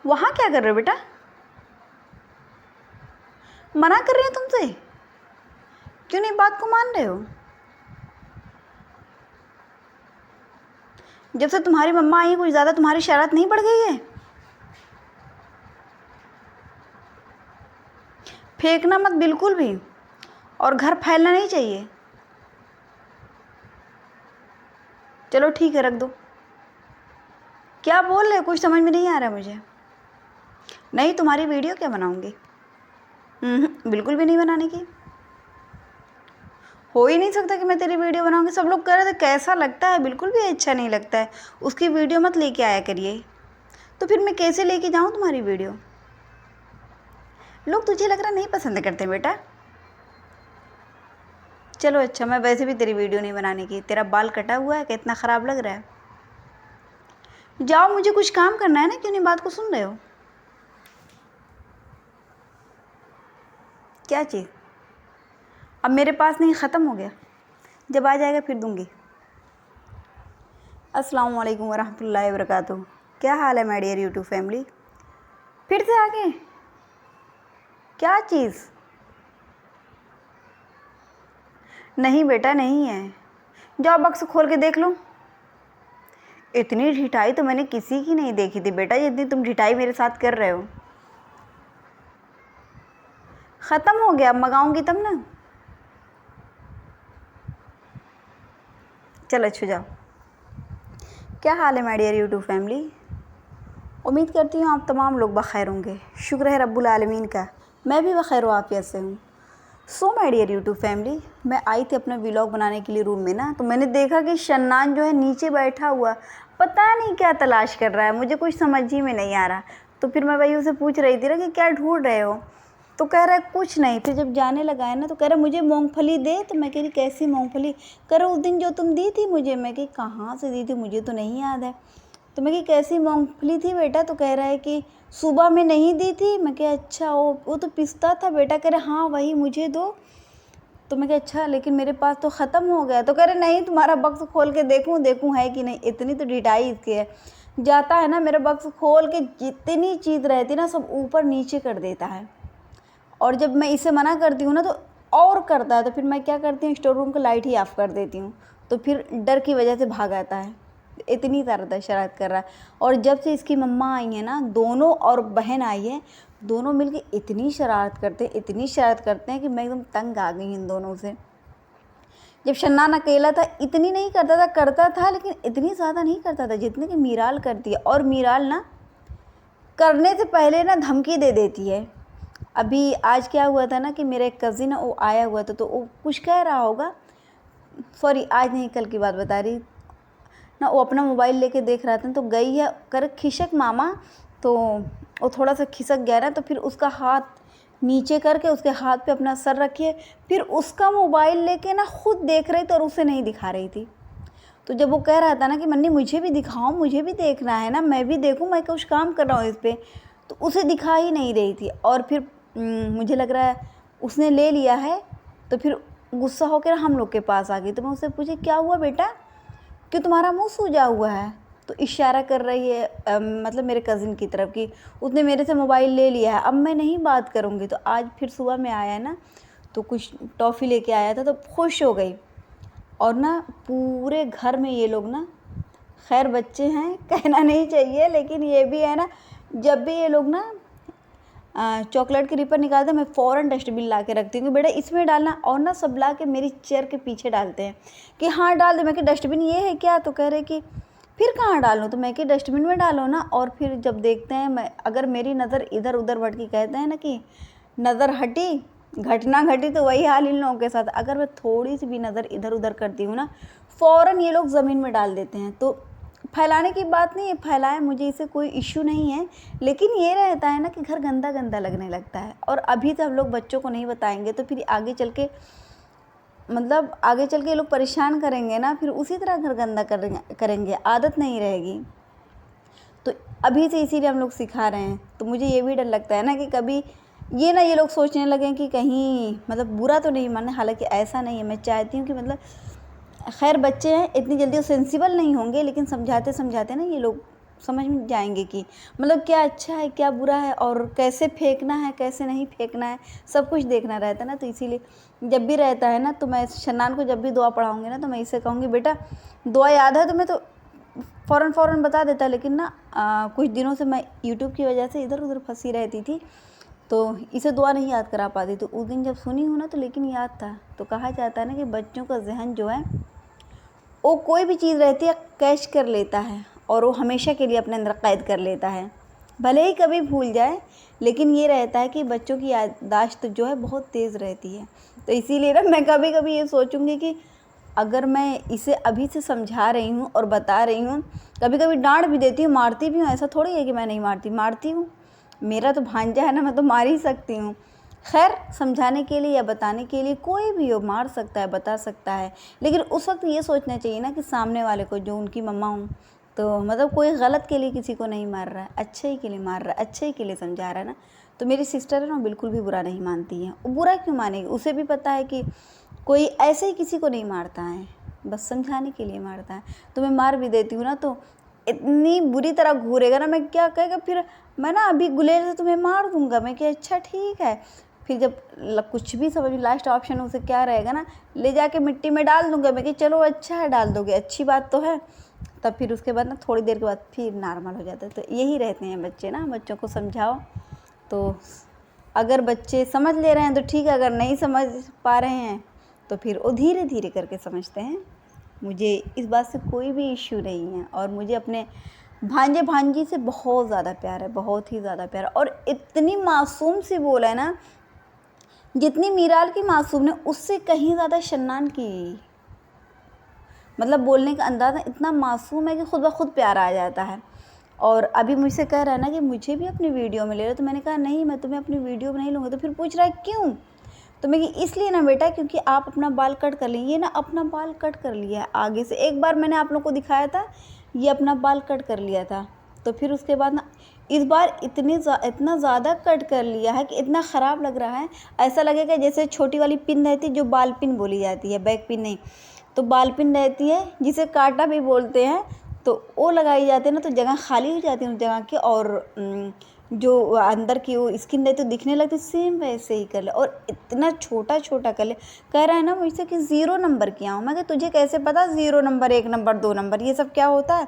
वहाँ क्या कर रहे हो बेटा? मना कर रही हूँ तुमसे, क्यों नहीं बात को मान रहे हो? जब से तुम्हारी मम्मा आई कुछ ज़्यादा तुम्हारी शरारत नहीं बढ़ गई है? फेंकना मत बिल्कुल भी, और घर फैलना नहीं चाहिए। चलो ठीक है, रख दो। क्या बोल रहे हो? कुछ समझ में नहीं आ रहा मुझे। नहीं, तुम्हारी वीडियो क्या बनाऊंगी? बिल्कुल भी नहीं बनाने की। हो ही नहीं सकता कि मैं तेरी वीडियो बनाऊंगी। सब लोग कह रहे थे कैसा लगता है, बिल्कुल भी अच्छा नहीं लगता है, उसकी वीडियो मत लेके आया करिए। तो फिर मैं कैसे लेके जाऊं तुम्हारी वीडियो? लोग तुझे लग रहा नहीं पसंद करते बेटा। चलो अच्छा, मैं वैसे भी तेरी वीडियो नहीं बनाने की। तेरा बाल कटा हुआ है, कितना ख़राब लग रहा है। जाओ, मुझे कुछ काम करना है ना, क्यों नहीं बात को सुन रहे हो? क्या चीज़? अब मेरे पास नहीं, ख़त्म हो गया। जब आ जाएगा फिर दूंगी। अस्सलाम वालेकुम वरहमतुल्लाहि वबरकातुहू। क्या हाल है माय डियर यूट्यूब फैमिली? फिर से आगे? क्या चीज़? नहीं बेटा, नहीं है। जाओ बक्स खोल के देख लो। इतनी ढिठाई तो मैंने किसी की नहीं देखी थी बेटा, जितनी तुम ढिठाई मेरे साथ कर रहे हो। ख़त्म हो गया, अब मंगाऊंगी तब ना। चलो अच्छो जाओ। क्या हाल है माय डियर यूट्यूब फैमिली? उम्मीद करती हूँ आप तमाम लोग बखैर होंगे। शुक्र है रब्बुल आलमीन का, मैं भी बखैर आफियत से हूँ। So my dear YouTube family, मैं आई थी अपना व्लॉग बनाने के लिए रूम में ना, तो मैंने देखा कि शन्नान जो है नीचे बैठा हुआ, पता नहीं क्या तलाश कर रहा है, मुझे कुछ समझ ही में नहीं आ रहा। तो फिर मैं वही उसे पूछ रही थी ना कि क्या ढूंढ रहे हो? तो कह रहा है कुछ नहीं। फिर जब जाने लगा है ना तो कह रहा है मुझे मूंगफली दे। तो मैं कह रही कैसी मूंगफली? कह रहा उस दिन जो तुम दी थी मुझे। मैं कही कहाँ से दी थी, मुझे तो नहीं याद है। तो मैं कही कैसी मूंगफली थी बेटा? तो कह रहा है कि सुबह में नहीं दी थी। मैं कहा अच्छा, वो तो पिस्ता था बेटा। कह रहे हाँ वही, मुझे दो। तो मैं कहा अच्छा, लेकिन मेरे पास तो ख़त्म हो गया। तो कह रहे नहीं, तुम्हारा बक्स खोल के देखूं है कि नहीं। इतनी तो ढिठाई इसकी है, जाता है ना मेरा बक्स खोल के, जितनी चीज़ रहती ना सब ऊपर नीचे कर देता है। और जब मैं इसे मना करती हूँ ना तो और करता है। तो फिर मैं क्या करती हूँ, स्टोर रूम का लाइट ही ऑफ़ कर देती हूँ, तो फिर डर की वजह से भाग आता है। इतनी ज़्यादा शरारत कर रहा है। और जब से इसकी मम्मा आई है ना, दोनों और बहन आई है, दोनों मिलके इतनी शरारत करते हैं, इतनी शरारत करते हैं कि मैं एकदम तंग आ गई इन दोनों से। जब शन्नान अकेला था इतनी नहीं करता था, लेकिन इतनी ज़्यादा नहीं करता था जितनी कि मीराल करती है। और मीराल ना करने से पहले ना धमकी दे देती है। अभी आज क्या हुआ था ना कि मेरा एक कज़िन वो आया हुआ था, तो वो कुछ कह रहा होगा, सॉरी आज नहीं कल की बात बता रही ना, वो अपना मोबाइल लेके देख रहा था। तो गई है कर खिसक मामा, तो वो थोड़ा सा खिसक गया ना, तो फिर उसका हाथ नीचे करके उसके हाथ पे अपना सर रखिए, फिर उसका मोबाइल लेके ना खुद देख रही थी और उसे नहीं दिखा रही थी। तो जब वो कह रहा था ना कि मन्नी मुझे भी दिखाओ, मुझे भी देखना है ना, मैं भी देखूं, मैं कुछ काम कर रहा हूँ इस पर, तो उसे दिखा ही नहीं रही थी। और फिर मुझे लग रहा है उसने ले लिया है। तो फिर गुस्सा होकर हम लोग के पास आ गई। तो मैं उससे पूछी क्या हुआ बेटा, क्यों तुम्हारा मुंह सूजा हुआ है? तो इशारा कर रही है मतलब मेरे कज़िन की तरफ कि उसने मेरे से मोबाइल ले लिया है, अब मैं नहीं बात करूँगी। तो आज फिर सुबह में आया है ना, तो कुछ टॉफ़ी लेके आया था, तो खुश हो गई। और ना पूरे घर में ये लोग ना, खैर बच्चे हैं कहना नहीं चाहिए, लेकिन ये भी है ना, जब भी ये लोग ना चॉकलेट के रिपर निकालते हैं, मैं फ़ौरन डस्टबिन ला के रखती हूँ कि बेटा इसमें डालना। और ना सब ला के मेरी चेयर के पीछे डालते हैं कि हाँ डाल दे। मैं कि डस्टबिन ये है क्या? तो कह रहे कि फिर कहाँ डालूँ? तो मैं कि डस्टबिन में डालो ना। और फिर जब देखते हैं, मैं अगर मेरी नज़र इधर उधर भटकी, कहते हैं ना कि नज़र हटी घटना घटी, तो वही हाल इन लोगों के साथ। अगर मैं थोड़ी सी भी नज़र इधर उधर करती हूँ ना, फ़ौरन ये लोग ज़मीन में डाल देते हैं। तो फैलाने की बात नहीं है, फैलाएं, मुझे इससे कोई इश्यू नहीं है, लेकिन ये रहता है ना कि घर गंदा गंदा लगने लगता है। और अभी तो हम लोग बच्चों को नहीं बताएंगे तो फिर आगे चल के मतलब आगे चल के ये लोग परेशान करेंगे ना, फिर उसी तरह घर गंदा करेंगे, आदत नहीं रहेगी। तो अभी से इसीलिए हम लोग सिखा रहे हैं। तो मुझे ये भी डर लगता है ना कि कभी ये लोग सोचने लगें कि कहीं मतलब बुरा तो नहीं माने, हालांकि ऐसा नहीं है। मैं चाहती हूँ कि मतलब खैर बच्चे हैं, इतनी जल्दी वो सेंसिबल नहीं होंगे, लेकिन समझाते समझाते ना ये लोग समझ में जाएंगे कि मतलब क्या अच्छा है क्या बुरा है और कैसे फेंकना है कैसे नहीं फेंकना है, सब कुछ देखना रहता है ना। तो इसीलिए जब भी रहता है ना तो मैं शन्नान को जब भी दुआ पढ़ाऊँगी ना तो मैं इसे कहूँगी बेटा दुआ याद है तुम्हें, तो फ़ौरन बता देता है। लेकिन ना कुछ दिनों से मैं यूट्यूब की वजह से इधर उधर फंसी रहती थी तो इसे दुआ नहीं याद करा पाती। तो उस दिन जब सुनी हूँ ना तो लेकिन याद था। तो कहा जाता है ना कि बच्चों का ज़हन जो है वो कोई भी चीज़ रहती है कैच कर लेता है और वो हमेशा के लिए अपने अंदर कैद कर लेता है, भले ही कभी भूल जाए। लेकिन ये रहता है कि बच्चों की याददाश्त जो है बहुत तेज़ रहती है। तो इसीलिए ना मैं कभी कभी ये सोचूंगी कि अगर मैं इसे अभी से समझा रही हूँ और बता रही हूँ, कभी कभी डांट भी देती हूँ, मारती भी हूँ, ऐसा थोड़ी है कि मैं नहीं मारती हूँ। मेरा तो भांजा है ना, मैं तो मार ही सकती हूँ। खैर समझाने के लिए या बताने के लिए कोई भी हो, मार सकता है बता सकता है। लेकिन उस वक्त ये सोचना चाहिए ना कि सामने वाले को, जो उनकी मम्मा हूँ, तो मतलब कोई गलत के लिए किसी को नहीं मार रहा है, अच्छे ही के लिए मार रहा है, अच्छे ही के लिए समझा रहा है ना। तो मेरी सिस्टर है ना बिल्कुल भी बुरा नहीं मानती है। वो बुरा क्यों मानेगी, उसे भी पता है कि कोई ऐसे ही किसी को नहीं मारता है, बस समझाने के लिए मारता है। तो मैं मार भी देती हूँ ना तो इतनी बुरी तरह घूरेगा ना, मैं क्या कहेगा फिर, मैं ना अभी गुलेल से तुम्हें मार दूंगा। मैं क्या अच्छा ठीक है। फिर जब कुछ भी समझ, लास्ट ऑप्शन उसे क्या रहेगा ना, ले जाके मिट्टी में डाल दूंगा। मैं कि चलो अच्छा है डाल दोगे, अच्छी बात तो है। तब फिर उसके बाद ना थोड़ी देर के बाद फिर नॉर्मल हो जाता है। तो यही रहते हैं बच्चे ना, बच्चों को समझाओ तो अगर बच्चे समझ ले रहे हैं तो ठीक है, अगर नहीं समझ पा रहे हैं तो फिर वो धीरे धीरे करके समझते हैं। मुझे इस बात से कोई भी इश्यू नहीं है और मुझे अपने भांजे भांजी से बहुत ज़्यादा प्यार है, बहुत ही ज़्यादा प्यार। और इतनी मासूम सी बोल है ना, जितनी मीराल की मासूम ने उससे कहीं ज़्यादा शन्नान की मतलब बोलने का अंदाज़ा इतना मासूम है कि खुद ब खुद प्यार आ जाता है। और अभी मुझसे कह रहा है ना कि मुझे भी अपनी वीडियो में ले लो, तो मैंने कहा नहीं मैं तुम्हें अपनी वीडियो में नहीं लूँगा। तो फिर पूछ रहा है क्यों, तो मैं कि इसलिए ना बेटा क्योंकि आप अपना बाल कट कर लें। ये ना अपना बाल कट कर लिया है आगे से, एक बार मैंने आप लोग को दिखाया था ये अपना बाल कट कर लिया था। तो फिर उसके बाद ना इस बार इतना ज़्यादा कट कर लिया है कि इतना ख़राब लग रहा है, ऐसा लगेगा जैसे छोटी वाली पिन रहती है जो बाल पिन बोली जाती है, बैक पिन नहीं, तो बाल पिन रहती है जिसे कांटा भी बोलते हैं। तो वो लगाई जाती है ना तो जगह खाली हो जाती है उस जगह की, और जो अंदर की वो स्किन रहती है तो दिखने लगती, सेम वैसे ही कर ले। और इतना छोटा छोटा कर ले। कह रहा है ना मुझसे कि 0 नंबर किया हूँ। मैं कि तुझे कैसे पता 0 नंबर 1 नंबर 2 नंबर ये सब क्या होता है।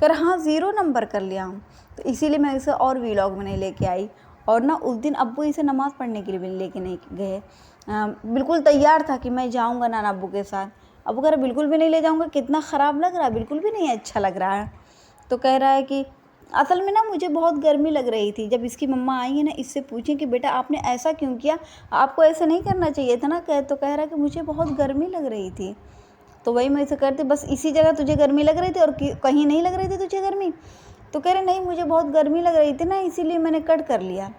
कर हाँ 0 नंबर कर लिया हूँ। तो इसीलिए मैं इसे और व्लॉग में नहीं लेके आई। और ना उस दिन अब्बू इसे नमाज़ पढ़ने के लिए भी लेके नहीं गए। बिल्कुल तैयार था कि मैं जाऊँगा नाना अब्बू के साथ। अब्बू कह रहा बिल्कुल भी नहीं ले जाऊँगा, कितना ख़राब लग रहा है, बिल्कुल भी नहीं अच्छा लग रहा है। तो कह रहा है कि असल में ना मुझे बहुत गर्मी लग रही थी। जब इसकी मम्मा आई है ना इससे पूछें कि बेटा आपने ऐसा क्यों किया, आपको ऐसा नहीं करना चाहिए था ना। तो कह रहा है कि मुझे बहुत गर्मी लग रही थी। तो वही मैं इसे करती, बस इसी जगह तुझे गर्मी लग रही थी और कहीं नहीं लग रही थी तुझे गर्मी। तो कह रहे नहीं मुझे बहुत गर्मी लग रही थी ना इसीलिए मैंने कट कर लिया।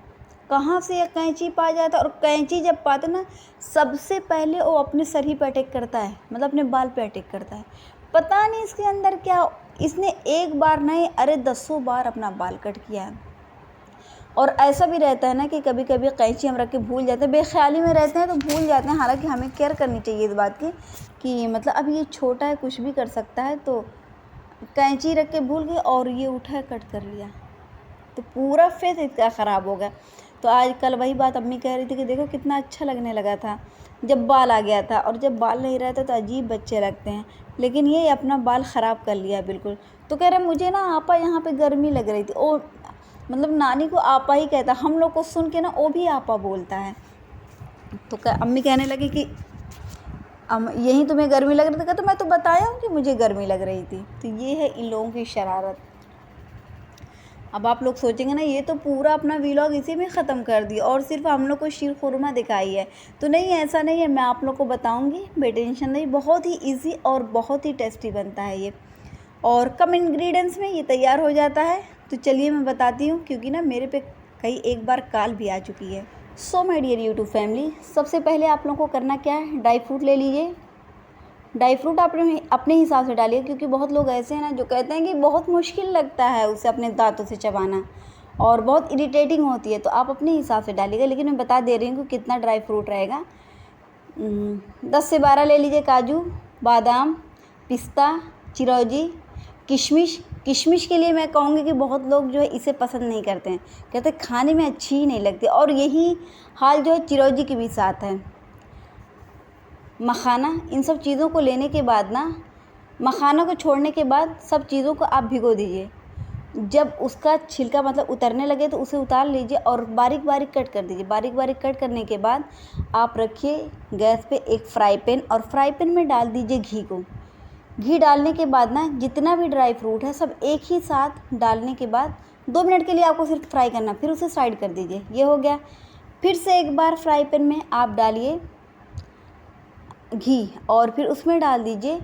कहाँ से यह कैंची पा जाता है, और कैंची जब पाता ना सबसे पहले वो अपने सर ही पे अटैक करता है, मतलब अपने बाल पे अटैक करता है। पता नहीं इसके अंदर क्या, इसने एक बार नहीं अरे 10 बार अपना बाल कट किया है। और ऐसा भी रहता है ना कि कभी कभी कैंची हम रख के भूल जाते हैं, बेख्याली में रहते हैं तो भूल जाते हैं। हालांकि हमें केयर करनी चाहिए इस बात की कि मतलब अब ये छोटा है कुछ भी कर सकता है। तो कैंची रख के भूल गए और ये उठा कट कर लिया, तो पूरा फेस इसका ख़राब हो गया। तो आज कल वही बात अम्मी कह रही थी कि देखो कितना अच्छा लगने लगा था जब बाल आ गया था, और जब बाल नहीं रहता तो अजीब बच्चे लगते हैं। लेकिन ये अपना बाल ख़राब कर लिया बिल्कुल। तो कह रहे मुझे ना आपा यहाँ पे गर्मी लग रही थी। ओ मतलब नानी को आपा ही कहता, हम लोग को सुन के ना वो भी आपा बोलता है। तो अम्मी कहने लगी कि यहीं तुम्हें गर्मी लग रही थी। तो मैं तो बताया हूँ कि मुझे गर्मी लग रही थी। तो ये है इन लोगों की शरारत। अब आप लोग सोचेंगे ना ये तो पूरा अपना व्लॉग इसी में ख़त्म कर दिया और सिर्फ हम लोग को शीर खुरमा दिखाई है। तो नहीं ऐसा नहीं है, मैं आप लोग को बताऊंगी, बेटेंशन नहीं। बहुत ही इजी और बहुत ही टेस्टी बनता है ये, और कम इंग्रेडिएंट्स में ये तैयार हो जाता है। तो चलिए मैं बताती हूँ, क्योंकि ना मेरे पे कई एक बार कॉल भी आ चुकी है। So my dear YouTube family, सबसे पहले आप लोगों को करना क्या है, ड्राई फ्रूट ले लीजिए। ड्राई फ्रूट आप अपने हिसाब से डालिए, क्योंकि बहुत लोग ऐसे हैं ना जो कहते हैं कि बहुत मुश्किल लगता है उसे अपने दांतों से चबाना और बहुत इरिटेटिंग होती है। तो आप अपने हिसाब से डालिएगा, लेकिन मैं बता दे रही हूँ कि कितना ड्राई फ्रूट रहेगा। 10 से 12 ले लीजिए काजू, बादाम, पिस्ता, चिरौंजी, किशमिश। किशमिश के लिए मैं कहूँगी कि बहुत लोग जो है इसे पसंद नहीं करते हैं, कहते हैं खाने में अच्छी ही नहीं लगती। और यही हाल जो है चिरौंजी के भी साथ है। मखाना, इन सब चीज़ों को लेने के बाद ना, मखाना को छोड़ने के बाद सब चीज़ों को आप भिगो दीजिए। जब उसका छिलका मतलब उतरने लगे तो उसे उतार लीजिए और बारीक बारीक कट कर दीजिए। बारीक बारीक कट करने के बाद आप रखिए गैस पे एक फ्राई पैन, और फ्राई पैन में डाल दीजिए घी को। घी डालने के बाद ना जितना भी ड्राई फ्रूट है सब एक ही साथ डालने के बाद 2 मिनट के लिए आपको सिर्फ फ्राई करना, फिर उसे साइड कर दीजिए। ये हो गया। फिर से एक बार फ्राई पैन में आप डालिए घी, और फिर उसमें डाल दीजिए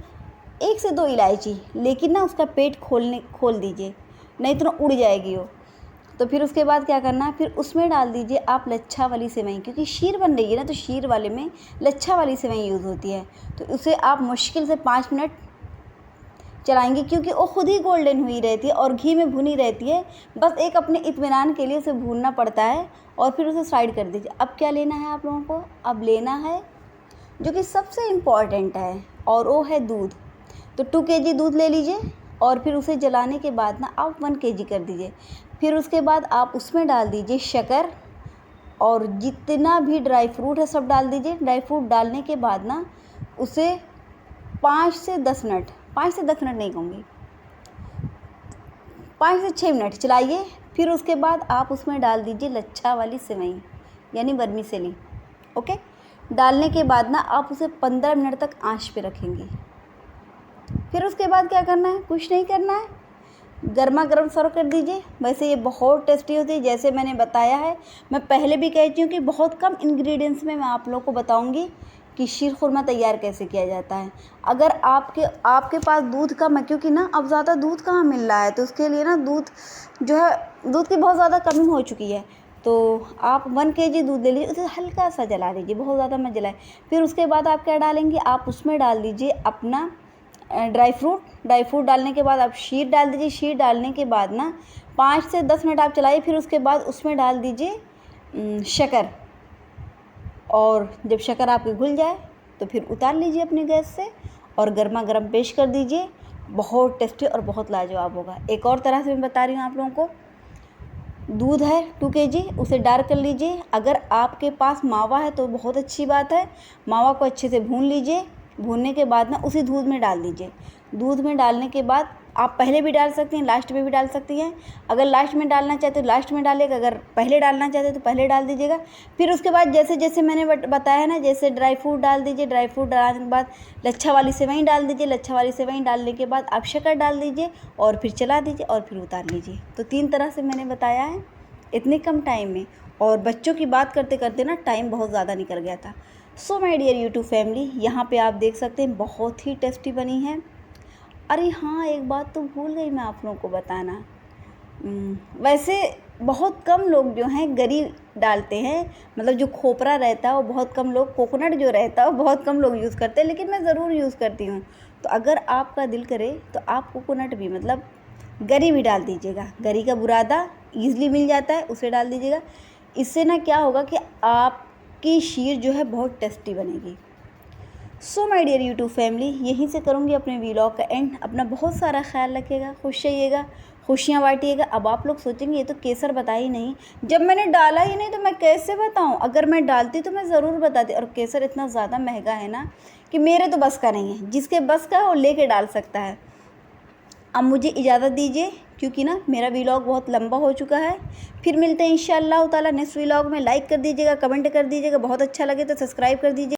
1 से 2 इलायची, लेकिन ना उसका पेट खोल दीजिए, नहीं तो ना उड़ जाएगी वो। तो फिर उसके बाद क्या करना है, फिर उसमें डाल दीजिए आप लच्छा वाली सेवई, क्योंकि शीर बन रही है ना, तो शीर वाले में लच्छा वाली सेवई यूज़ होती है। तो उसे आप मुश्किल से 5 मिनट चलाएंगे, क्योंकि वो खुद ही गोल्डन हुई रहती है और घी में भुनी रहती है। बस एक अपने इत्मीनान के लिए उसे भूनना पड़ता है, और फिर उसे साइड कर दीजिए। अब क्या लेना है आप लोगों को, अब लेना है जो कि सबसे इम्पॉर्टेंट है, और वो है दूध। तो 2 kg दूध ले लीजिए, और फिर उसे जलाने के बाद ना आप 1 kg कर दीजिए। फिर उसके बाद आप उसमें डाल दीजिए शक्कर, और जितना भी ड्राई फ्रूट है सब डाल दीजिए। ड्राई फ्रूट डालने के बाद ना उसे 5 से 10 मिनट, 5 से 10 मिनट नहीं कहूँगी, 5 से 6 मिनट चलाइए। फिर उसके बाद आप उसमें डाल दीजिए लच्छा वाली सेवई, यानी वर्मीसेली। ओके, डालने के बाद ना आप उसे 15 मिनट तक आंच पे रखेंगी। फिर उसके बाद क्या करना है, कुछ नहीं करना है, गर्मा गर्म सर्व कर दीजिए। वैसे ये बहुत टेस्टी होती है, जैसे मैंने बताया है, मैं पहले भी कहती हूँ कि बहुत कम इंग्रेडिएंट्स में मैं आप लोगों को बताऊँगी कि शीर खुरमा तैयार कैसे किया जाता है। अगर आपके पास दूध कम है, क्योंकि ना अब ज़्यादा दूध कहाँ मिल रहा है, तो उसके लिए ना दूध जो है, दूध की बहुत ज़्यादा कमी हो चुकी है। तो आप 1 kg दूध ले लीजिए, उसे हल्का सा जला लीजिए, बहुत ज़्यादा मत जलाएं। फिर उसके बाद आप क्या डालेंगे, आप उसमें डाल दीजिए अपना ड्राई फ्रूट डालने के बाद आप शीर डाल दीजिए। शीर डालने के बाद ना 5 से 10 मिनट आप चलाइए। फिर उसके बाद उसमें डाल दीजिए शक्कर, और जब शक्कर आपकी घुल जाए तो फिर उतार लीजिए अपनी गैस से, और गर्मा गर्म पेश कर दीजिए। बहुत टेस्टी और बहुत लाजवाब होगा। एक और तरह से मैं बता रही हूँ आप लोगों को, दूध है 2 kg, उसे डार्क कर लीजिए। अगर आपके पास मावा है तो बहुत अच्छी बात है, मावा को अच्छे से भून लीजिए। भूनने के बाद ना उसी दूध में डाल दीजिए। दूध में डालने के बाद आप पहले भी डाल सकती हैं, लास्ट में भी डाल सकती हैं। अगर लास्ट में डालना चाहते हो लास्ट में डालिएगा, अगर पहले डालना चाहते हो तो पहले डाल दीजिएगा। फिर उसके बाद जैसे जैसे मैंने बताया है ना, जैसे ड्राई फ्रूट डाल दीजिए। ड्राई फ्रूट डालने के बाद लच्छा वाली सेवई डाल दीजिए। लच्छा वाली सेवई डालने के बाद आप शक्कर डाल दीजिए, और फिर चला दीजिए, और फिर उतार लीजिए। तो 3 तरह से मैंने बताया है इतने कम टाइम में, और बच्चों की बात करते करते ना टाइम बहुत ज़्यादा निकल गया था। So my dear YouTube family, यहाँ पे आप देख सकते हैं बहुत ही टेस्टी बनी है। अरे हाँ, एक बात तो भूल गई मैं आप लोगों को बताना। वैसे बहुत कम लोग जो हैं गरी डालते हैं, मतलब जो खोपरा रहता है वो बहुत कम लोग, कोकोनट जो रहता है वो बहुत कम लोग यूज़ करते हैं, लेकिन मैं ज़रूर यूज़ करती हूँ। तो अगर आपका दिल करे तो आप कोकोनट भी, मतलब गरी भी डाल दीजिएगा। गरी का बुरादा ईज़िली मिल जाता है, उसे डाल दीजिएगा। इससे ना क्या होगा कि आपकी शीर जो है बहुत टेस्टी बनेगी। So my dear YouTube family, यहीं से करूँगी अपने व्लॉग का एंड। अपना बहुत सारा ख्याल रखिएगा, खुश रहिएगा, खुशियाँ बांटिएगा। अब आप लोग सोचेंगे ये तो केसर बताया ही नहीं, जब मैंने डाला ही नहीं तो मैं कैसे बताऊँ। अगर मैं डालती तो मैं ज़रूर बताती, और केसर इतना ज़्यादा महंगा है ना कि मेरे तो बस का नहीं है। जिसके बस का है वो लेके डाल सकता है। अब मुझे इजाज़त दीजिए, क्योंकि ना मेरा व्लॉग बहुत लंबा हो चुका है। फिर मिलते हैं इंशाअल्लाह ताला नेक्स्ट व्लॉग में। लाइक कर दीजिएगा, कमेंट कर दीजिएगा, बहुत अच्छा लगे तो सब्सक्राइब कर दीजिए।